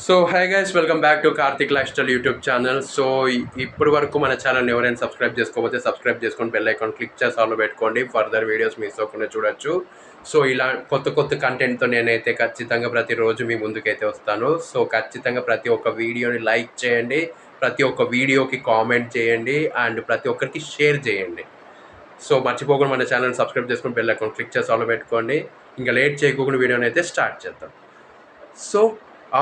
So hi guys, welcome back to Karthik life style YouTube channel. So ఇప్పటి వరకు మన ఛానల్ని ఎవరైనా సబ్స్క్రైబ్ చేసుకోకపోతే సబ్స్క్రైబ్ చేసుకొని బెల్ ఐకాన్ క్లిక్ చేసి ఆల్లో పెట్టుకోండి. ఫర్దర్ వీడియోస్ మిస్ అవ్వకుండా చూడొచ్చు. సో ఇలా కొత్త కొత్త కంటెంట్తో నేనైతే ఖచ్చితంగా ప్రతిరోజు మీ ముందుకైతే వస్తాను. సో ఖచ్చితంగా ప్రతి ఒక్క వీడియోని లైక్ చేయండి, ప్రతి ఒక్క వీడియోకి కామెంట్ చేయండి అండ్ ప్రతి ఒక్కరికి షేర్ చేయండి. సో మర్చిపోకుండా మన ఛానల్ని సబ్స్క్రైబ్ చేసుకొని బెల్ ఐకాన్ క్లిక్ చేసి ఆల్లో పెట్టుకోండి. ఇంకా లేట్ చేయకుండా వీడియోని అయితే స్టార్ట్ చేద్దాం. సో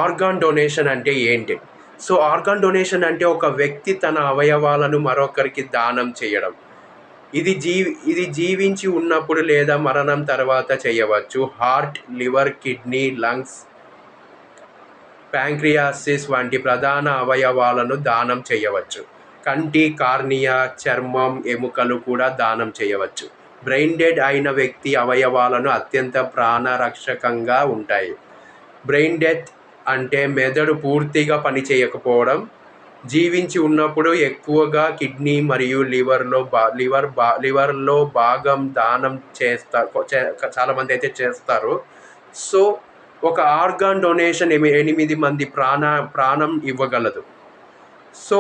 ఆర్గాన్ డొనేషన్ అంటే ఏంటి? సో ఆర్గాన్ డొనేషన్ అంటే ఒక వ్యక్తి తన అవయవాలను మరొకరికి దానం చేయడం. ఇది జీవించి ఉన్నప్పుడు లేదా మరణం తర్వాత చేయవచ్చు. హార్ట్, లివర్, కిడ్నీ, లంగ్స్, ప్యాంక్రియాసిస్ వంటి ప్రధాన అవయవాలను దానం చేయవచ్చు. కంటి, కార్నియా, చర్మం, ఎముకలు కూడా దానం చేయవచ్చు. బ్రెయిన్ డెడ్ అయిన వ్యక్తి అవయవాలను అత్యంత ప్రాణరక్షకంగా ఉంటాయి. బ్రెయిన్ డెత్ అంటే మెదడు పూర్తిగా పనిచేయకపోవడం. జీవించి ఉన్నప్పుడు ఎక్కువగా కిడ్నీ మరియు లివర్లో భాగం దానం చాలామంది అయితే చేస్తారు. సో ఒక ఆర్గాన్ డొనేషన్ 8 మంది ప్రాణం ఇవ్వగలదు. సో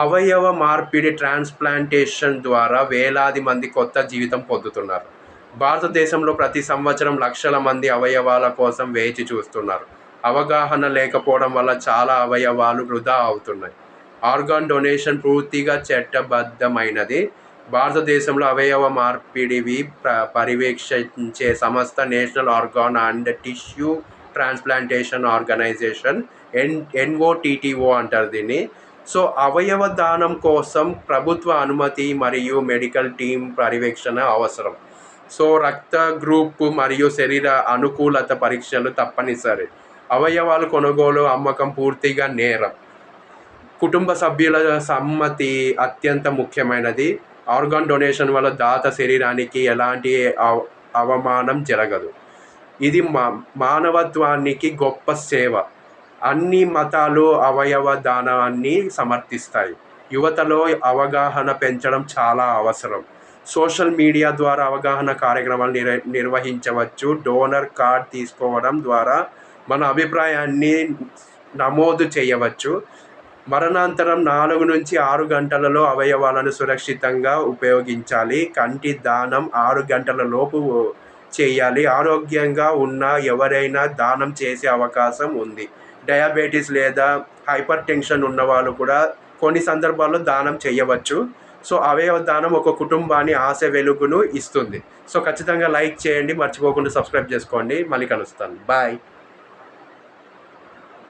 అవయవ మార్పిడి ట్రాన్స్ప్లాంటేషన్ ద్వారా వేలాది మంది కొత్త జీవితం పొందుతున్నారు. భారతదేశంలో ప్రతి సంవత్సరం లక్షల మంది అవయవాల కోసం వేచి చూస్తున్నారు. అవగాహన లేకపోవడం వల్ల చాలా అవయవాలు వృధా అవుతున్నాయి. ఆర్గాన్ డొనేషన్ పూర్తిగా చట్టబద్ధమైనది. భారతదేశంలో అవయవ మార్పిడివి పర్యవేక్షించే సంస్థ national organ and tissue transplantation organization, NOTTO అంటారు దీన్ని. సో అవయవ దానం కోసం ప్రభుత్వ అనుమతి మరియు మెడికల్ టీం పర్యవేక్షణ అవసరం. సో రక్త గ్రూప్ మరియు శరీర అనుకూలత పరీక్షలు తప్పనిసరి. అవయవాలు కొనుగోలు, అమ్మకం పూర్తిగా నేరం. కుటుంబ సభ్యుల సమ్మతి అత్యంత ముఖ్యమైనది. ఆర్గాన్ డొనేషన్ వల్ల దాత శరీరానికి ఎలాంటి అవమానం జరగదు. ఇది మానవత్వానికి గొప్ప సేవ. అన్ని మతాలు అవయవ దానాన్ని సమర్థిస్తాయి. యువతలో అవగాహన పెంచడం చాలా అవసరం. సోషల్ మీడియా ద్వారా అవగాహన కార్యక్రమాలు నిర్వహించవచ్చు. డోనర్ కార్డ్ తీసుకోవడం ద్వారా మన అభిప్రాయాన్ని నమోదు చేయవచ్చు. మరణాంతరం 4 నుంచి 6 గంటలలో అవయవాలను సురక్షితంగా ఉపయోగించాలి. కంటి దానం 6 గంటల లోపు చేయాలి. ఆరోగ్యంగా ఉన్న ఎవరైనా దానం చేసే అవకాశం ఉంది. డయాబెటీస్ లేదా హైపర్ టెన్షన్ ఉన్నవాళ్ళు కూడా కొన్ని సందర్భాల్లో దానం చేయవచ్చు. సో అవయవ దానం ఒక కుటుంబాన్ని ఆశ వెలుగును ఇస్తుంది. సో ఖచ్చితంగా లైక్ చేయండి, మర్చిపోకుండా సబ్స్క్రైబ్ చేసుకోండి. మళ్ళీ కలుస్తాను. బాయ్.